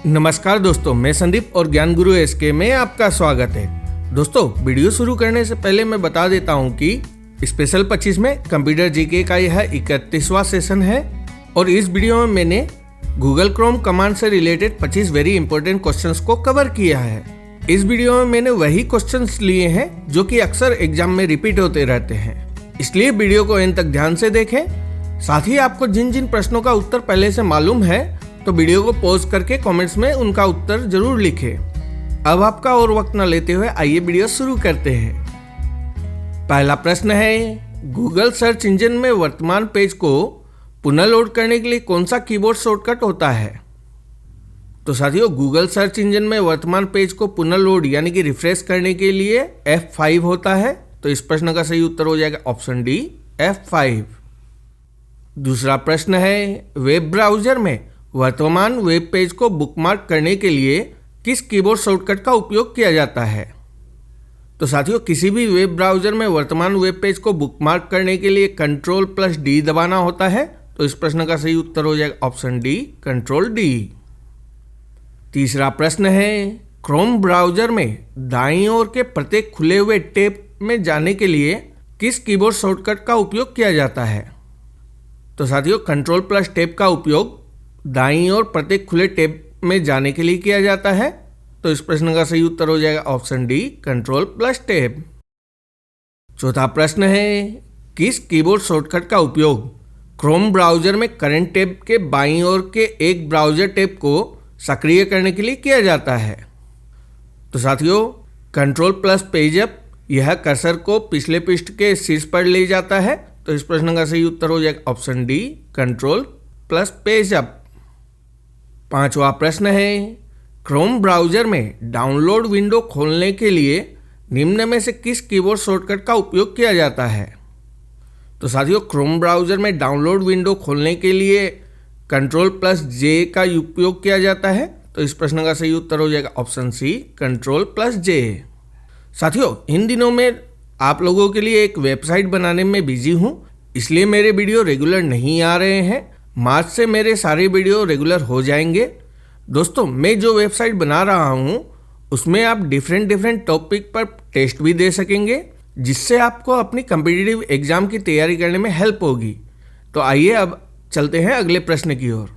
नमस्कार दोस्तों, मैं संदीप और ज्ञान गुरु एसके में आपका स्वागत है। दोस्तों, वीडियो शुरू करने से पहले मैं बता देता हूं कि स्पेशल 25 में कंप्यूटर जीके का यह 31वां सेशन है और इस वीडियो में मैंने गूगल क्रोम कमांड से रिलेटेड 25 वेरी इंपॉर्टेंट क्वेश्चंस को कवर किया है। इस वीडियो में मैंने वही क्वेश्चंस लिए हैं जो कि अक्सर एग्जाम में रिपीट होते रहते हैं, इसलिए वीडियो को एंड तक ध्यान से देखें। साथ ही आपको जिन जिन प्रश्नों का उत्तर पहले से मालूम है तो वीडियो को पॉज करके कमेंट्स में उनका उत्तर जरूर लिखें। अब आपका और वक्त न लेते हुए आइए वीडियो शुरू करते हैं। पहला प्रश्न है, गूगल सर्च इंजन में वर्तमान पेज को पुनः लोड करने के लिए कौन सा कीबोर्ड शॉर्टकट होता है? तो साथियों, गूगल सर्च इंजन में वर्तमान पेज को पुनः लोड यानी कि रिफ्रेश करने के लिए F5 होता है। तो इस प्रश्न का सही उत्तर हो जाएगा ऑप्शन डी, F5। दूसरा प्रश्न है, वेब ब्राउजर में वर्तमान वेब पेज को बुकमार्क करने के लिए किस कीबोर्ड शॉर्टकट का उपयोग किया जाता है? तो साथियों, किसी भी वेब ब्राउजर में वर्तमान वेब पेज को बुकमार्क करने के लिए Ctrl+D दबाना होता है। तो इस प्रश्न का सही उत्तर हो जाएगा ऑप्शन डी, Ctrl+D। तीसरा प्रश्न है, क्रोम ब्राउजर में दाईं ओर के प्रत्येक खुले हुए टैब में जाने के लिए किस कीबोर्ड शॉर्टकट का उपयोग किया जाता है? तो साथियों, Ctrl+Tab का उपयोग दाईं ओर प्रत्येक खुले टैब में जाने के लिए किया जाता है। तो इस प्रश्न का सही उत्तर हो जाएगा ऑप्शन डी, Ctrl+Tab। चौथा प्रश्न है, किस कीबोर्ड शॉर्टकट का उपयोग क्रोम ब्राउजर में करंट टैब के बाईं ओर के एक ब्राउजर टैब को सक्रिय करने के लिए किया जाता है? तो साथियों, Ctrl+Page-Up यह कर्सर को पिछले पृष्ठ के शीर्ष पर ले जाता है। तो इस प्रश्न का सही उत्तर हो जाएगा ऑप्शन डी, Ctrl+Page-Up। पांचवा प्रश्न है, क्रोम ब्राउजर में डाउनलोड विंडो खोलने के लिए निम्न में से किस कीबोर्ड शॉर्टकट का उपयोग किया जाता है? तो साथियों, क्रोम ब्राउजर में डाउनलोड विंडो खोलने के लिए Ctrl+J का उपयोग किया जाता है। तो इस प्रश्न का सही उत्तर हो जाएगा ऑप्शन सी, Ctrl+J। साथियों, इन दिनों में आप लोगों के लिए एक वेबसाइट बनाने में बिजी हूँ, इसलिए मेरे वीडियो रेगुलर नहीं आ रहे हैं। मार्च से मेरे सारे वीडियो रेगुलर हो जाएंगे। दोस्तों, मैं जो वेबसाइट बना रहा हूँ उसमें आप डिफरेंट टॉपिक पर टेस्ट भी दे सकेंगे, जिससे आपको अपनी कॉम्पिटिटिव एग्जाम की तैयारी करने में हेल्प होगी। तो आइए अब चलते हैं अगले प्रश्न की ओर।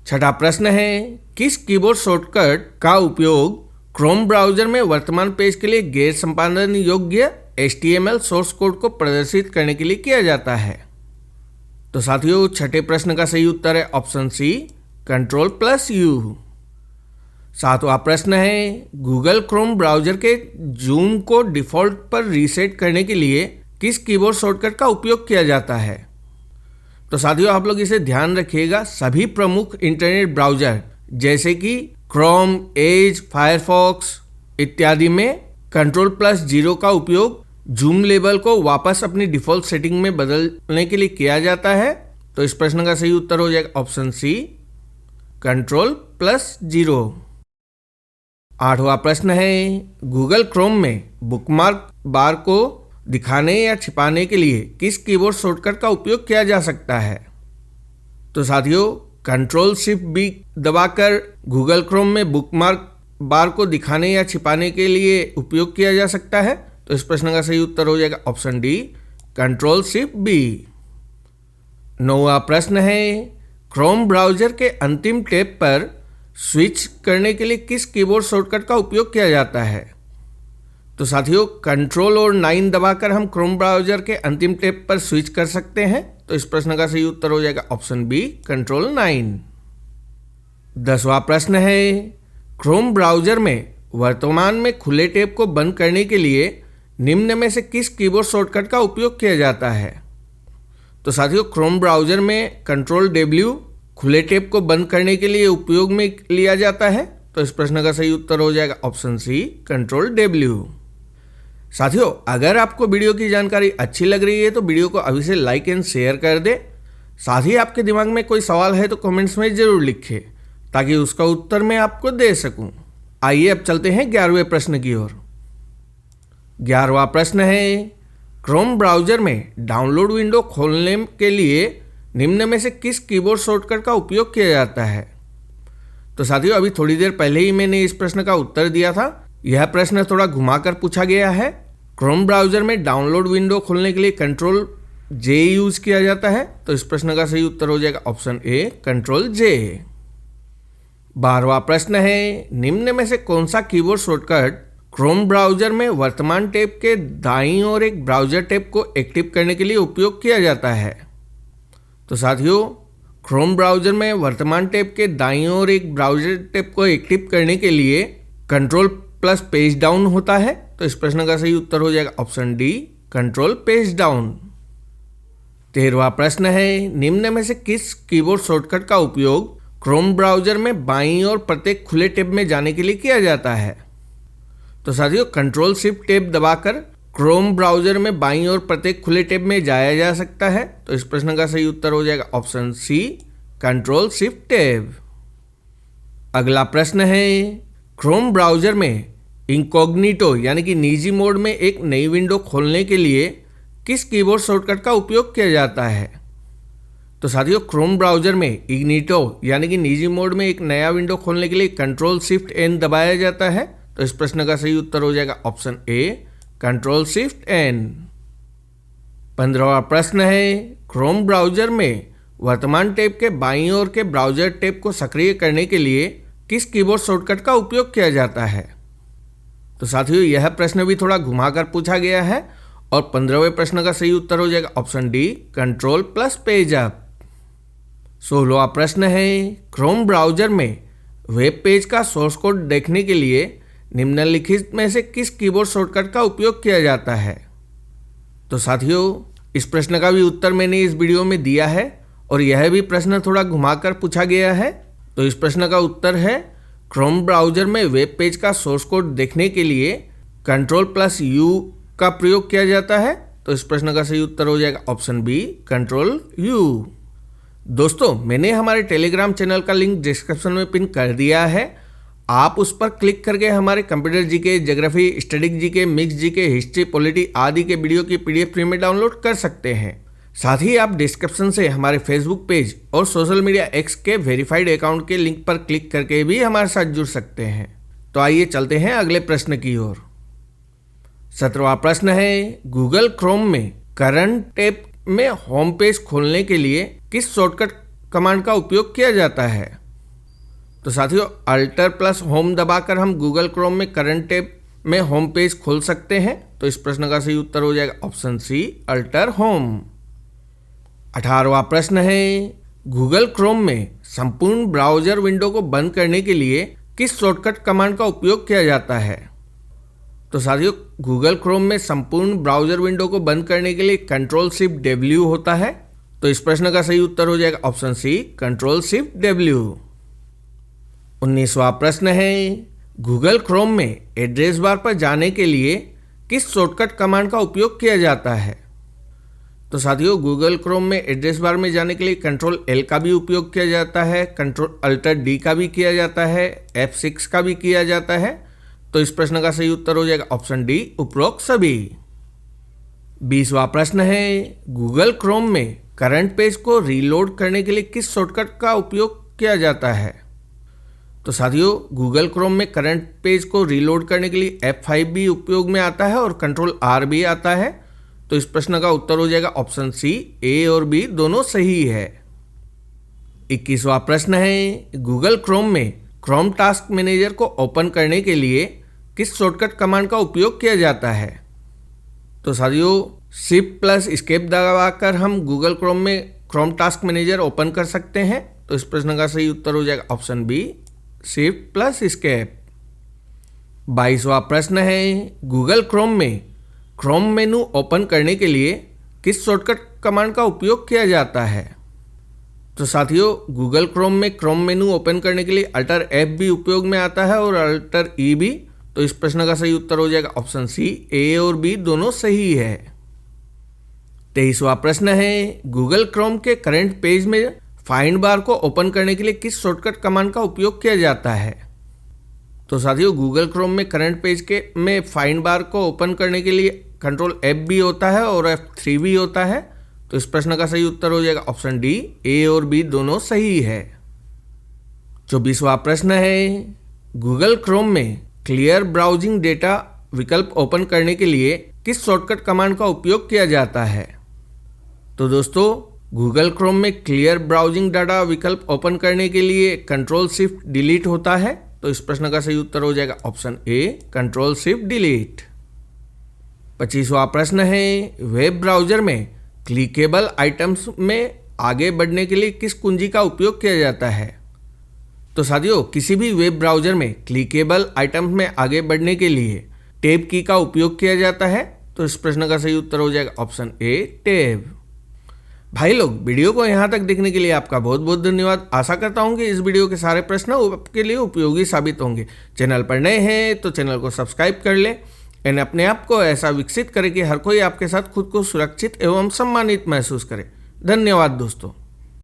छठा प्रश्न है, किस कीबोर्ड शॉर्टकट का उपयोग क्रोम ब्राउजर में वर्तमान पेज के लिए गैर संपादन योग्य HTML सोर्स कोड को प्रदर्शित करने के लिए किया जाता है? तो साथियों, छठे प्रश्न का सही उत्तर है ऑप्शन सी, Ctrl+U। सातवां प्रश्न है, गूगल क्रोम ब्राउजर के जूम को डिफ़ॉल्ट पर रीसेट करने के लिए किस कीबोर्ड शॉर्टकट का उपयोग किया जाता है? तो साथियों, आप लोग इसे ध्यान रखिएगा। सभी प्रमुख इंटरनेट ब्राउजर जैसे कि क्रोम, एज, फायरफॉक्स इत्यादि में Ctrl+0 का उपयोग जूम लेवल को वापस अपनी डिफ़ॉल्ट सेटिंग में बदलने के लिए किया जाता है। तो इस प्रश्न का सही उत्तर हो जाएगा ऑप्शन सी, Ctrl+0। आठवां प्रश्न है, गूगल क्रोम में बुकमार्क बार को दिखाने या छिपाने के लिए किस कीबोर्ड शॉर्टकट का उपयोग किया जा सकता है? तो साथियों, Ctrl+Shift+B दबाकर गूगल क्रोम में बुकमार्क बार को दिखाने या छिपाने के लिए उपयोग किया जा सकता है। तो इस प्रश्न का सही उत्तर हो जाएगा ऑप्शन डी, Ctrl+Shift+B। नौवां प्रश्न है, क्रोम ब्राउजर के अंतिम टैब पर स्विच करने के लिए किस कीबोर्ड शॉर्टकट का उपयोग किया जाता है? तो साथियों, Ctrl और 9 दबाकर हम क्रोम ब्राउजर के अंतिम टैब पर स्विच कर सकते हैं। तो इस प्रश्न का सही उत्तर हो जाएगा ऑप्शन बी, Ctrl+9। 10वां प्रश्न है, क्रोम ब्राउजर में वर्तमान में खुले टैब को बंद करने के लिए निम्न में से किस कीबोर्ड शॉर्टकट का उपयोग किया जाता है? तो साथियों, क्रोम ब्राउजर में Ctrl+W खुले टैब को बंद करने के लिए उपयोग में लिया जाता है। तो इस प्रश्न का सही उत्तर हो जाएगा ऑप्शन सी, Ctrl+W। साथियों, अगर आपको वीडियो की जानकारी अच्छी लग रही है तो वीडियो को अभी से लाइक एंड शेयर कर दें। साथ ही आपके दिमाग में कोई सवाल है तो कमेंट्स में ज़रूर लिखें ताकि उसका उत्तर मैं आपको दे सकूं। आइए अब चलते हैं 11वें प्रश्न की ओर। 11वां प्रश्न है, क्रोम ब्राउजर में डाउनलोड विंडो खोलने के लिए निम्न में से किस कीबोर्ड शॉर्टकट का उपयोग किया जाता है? तो साथियों अभी थोड़ी देर पहले ही मैंने इस प्रश्न का उत्तर दिया था। यह प्रश्न थोड़ा घुमाकर पूछा गया है। क्रोम ब्राउजर में डाउनलोड विंडो खोलने के लिए कंट्रोल जे यूज किया जाता है। तो इस प्रश्न का सही उत्तर हो जाएगा ऑप्शन ए, कंट्रोल जे। 12वां प्रश्न है, निम्न में से कौन सा कीबोर्ड शॉर्टकट क्रोम ब्राउजर में वर्तमान टैब के दाईं ओर एक ब्राउजर टैब को एक्टिव करने के लिए उपयोग किया जाता है? तो साथियों क्रोम ब्राउजर में वर्तमान टैब के दाईं ओर एक ब्राउजर टैब को एक्टिव करने के लिए कंट्रोल प्लस पेज डाउन होता है। तो इस प्रश्न का सही उत्तर हो जाएगा option D, control page down. 13वां प्रश्न है, निम्न में से किस कीबोर्ड शॉर्टकट का उपयोग क्रोम ब्राउजर में बाईं ओर प्रत्येक खुले टैब में जाने के लिए किया जाता है? तो साथियों कंट्रोल शिफ्ट टैब दबाकर क्रोम ब्राउजर में बाईं ओर प्रत्येक खुले टैब में जाया जा सकता है। तो इस प्रश्न का सही उत्तर हो जाएगा option C, control shift tab. अगला प्रश्न है, क्रोम ब्राउजर में इनकॉग्निटो यानी कि निजी मोड में एक नई विंडो खोलने के लिए किस कीबोर्ड शॉर्टकट का उपयोग किया जाता है? तो साथियों क्रोम ब्राउजर में इग्निटो यानी कि निजी मोड में एक नया विंडो खोलने के लिए कंट्रोल शिफ्ट एन दबाया जाता है। तो इस प्रश्न का सही उत्तर हो जाएगा option A, control shift N. 15वां प्रश्न है, क्रोम ब्राउजर में वर्तमान टैब के बाईं ओर के ब्राउजर टैब को सक्रिय करने के लिए किस कीबोर्ड शॉर्टकट का उपयोग किया जाता है? तो साथियों यह प्रश्न भी थोड़ा घुमाकर पूछा गया है और 15वें प्रश्न का सही उत्तर हो जाएगा option D, control plus page up. 16वां प्रश्न है, क्रोम ब्राउजर में वेब पेज का सोर्स कोड देखने के लिए निम्नलिखित में से किस कीबोर्ड शॉर्टकट का उपयोग किया जाता है? तो साथियों इस प्रश्न का भी उत्तर मैंने इस वीडियो में दिया है और यह भी प्रश्न थोड़ा घुमाकर पूछा गया है। तो इस प्रश्न का उत्तर है, क्रोम ब्राउजर में वेब पेज का सोर्स कोड देखने के लिए कंट्रोल प्लस यू का प्रयोग किया जाता है। तो इस प्रश्न का सही उत्तर हो जाएगा ऑप्शन बी, कंट्रोल यू। दोस्तों मैंने हमारे टेलीग्राम चैनल का लिंक डिस्क्रिप्शन में पिन कर दिया है। आप उस पर क्लिक करके हमारे computer GK, geography, static GK, mix GK, history, polity आदि के वीडियो की पीडीएफ फ्री में डाउनलोड कर सकते हैं। साथ ही आप डिस्क्रिप्शन से हमारे फेसबुक पेज और सोशल मीडिया एक्स के वेरीफाइड अकाउंट के लिंक पर क्लिक करके भी हमारे साथ जुड़ सकते हैं। तो आइए चलते हैं अगले प्रश्न की ओर। 17वां प्रश्न है, गूगल क्रोम में करंट टैब में होम पेज खोलने के लिए किस शॉर्टकट कमांड का उपयोग किया जाता है? तो साथियों अल्टर प्लस होम दबाकर हम गूगल क्रोम में करंट टैब में होम पेज खोल सकते हैं। तो इस प्रश्न का सही उत्तर हो जाएगा ऑप्शन सी, अल्टर होम। 18वां प्रश्न है, गूगल क्रोम में संपूर्ण ब्राउजर विंडो को बंद करने के लिए किस शॉर्टकट कमांड का उपयोग किया जाता है? तो साथियों गूगल क्रोम में संपूर्ण ब्राउजर विंडो को बंद करने के लिए कंट्रोल शिफ्ट डब्ल्यू होता है। तो इस प्रश्न का सही उत्तर हो जाएगा option C, control shift W. 19वां प्रश्न है, गूगल क्रोम में एड्रेस बार पर जाने के लिए किस शॉर्टकट कमांड का उपयोग किया जाता है? तो साथियों गूगल क्रोम में एड्रेस बार में जाने के लिए कंट्रोल एल का भी उपयोग किया जाता है, कंट्रोल अल्टर डी का भी किया जाता है, F6 का भी किया जाता है। तो इस प्रश्न का सही उत्तर हो जाएगा ऑप्शन डी, उपरोक्त सभी। 20वां प्रश्न है, गूगल क्रोम में करंट पेज को रीलोड करने के लिए किस शॉर्टकट का उपयोग किया जाता है? तो साथियों गूगल क्रोम में करंट पेज को रीलोड करने के लिए F5 भी उपयोग में आता है और कंट्रोल आर भी आता है। तो इस प्रश्न का उत्तर हो जाएगा ऑप्शन सी, ए और बी दोनों सही है। 21वां प्रश्न है, गूगल क्रोम में क्रोम टास्क मैनेजर को ओपन करने के लिए किस शॉर्टकट कमांड का उपयोग किया जाता है? तो साथियों शिफ्ट प्लस एस्केप दबाकर हम गूगल क्रोम में क्रोम टास्क मैनेजर ओपन कर सकते हैं। तो इस प्रश्न का सही उत्तर हो जाएगा option B, shift plus escape. 22वां प्रश्न है, गूगल क्रोम में क्रोम मेनू ओपन करने के लिए किस शॉर्टकट कमांड का उपयोग किया जाता है? तो साथियों गूगल क्रोम में क्रोम मेनू ओपन करने के लिए अल्टर एफ भी उपयोग में आता है और अल्टर ई भी। तो इस प्रश्न का सही उत्तर हो जाएगा ऑप्शन सी, ए और बी दोनों सही है। 23वां प्रश्न है, गूगल क्रोम के करंट पेज में फाइंड बार को ओपन करने के लिए किस शॉर्टकट कमांड का उपयोग किया जाता है? तो साथियों गूगल क्रोम में करंट पेज के में फाइंड बार को ओपन करने के लिए कंट्रोल F भी होता है और F3 भी होता है। तो इस प्रश्न का सही उत्तर हो जाएगा ऑप्शन डी, ए और बी दोनों सही है। 24वां प्रश्न है, गूगल क्रोम में क्लियर ब्राउजिंग डेटा विकल्प ओपन करने के लिए किस शॉर्टकट कमांड का उपयोग किया जाता है? तो दोस्तों, गूगल क्रोम में क्लियर ब्राउजिंग डाटा विकल्प ओपन करने के लिए कंट्रोल शिफ्ट डिलीट होता है। तो इस प्रश्न का सही उत्तर हो जाएगा option A, control shift delete. 25वां प्रश्न है, वेब ब्राउजर में क्लिकेबल आइटम्स में आगे बढ़ने के लिए किस कुंजी का उपयोग किया जाता है? तो साथियों, किसी भी वेब ब्राउजर में क्लिकेबल आइटम्स में आगे बढ़ने के लिए टैब की का उपयोग किया जाता है। तो इस प्रश्न का सही उत्तर हो जाएगा ऑप्शन ए, टैब। भाई लोग, वीडियो को यहाँ तक देखने के लिए आपका बहुत बहुत धन्यवाद। आशा करता हूँ कि इस वीडियो के सारे प्रश्न आपके लिए उपयोगी साबित होंगे। चैनल पर नए हैं तो चैनल को सब्सक्राइब कर ले एंड अपने आप को ऐसा विकसित करें कि हर कोई आपके साथ खुद को सुरक्षित एवं सम्मानित महसूस करे। धन्यवाद दोस्तों।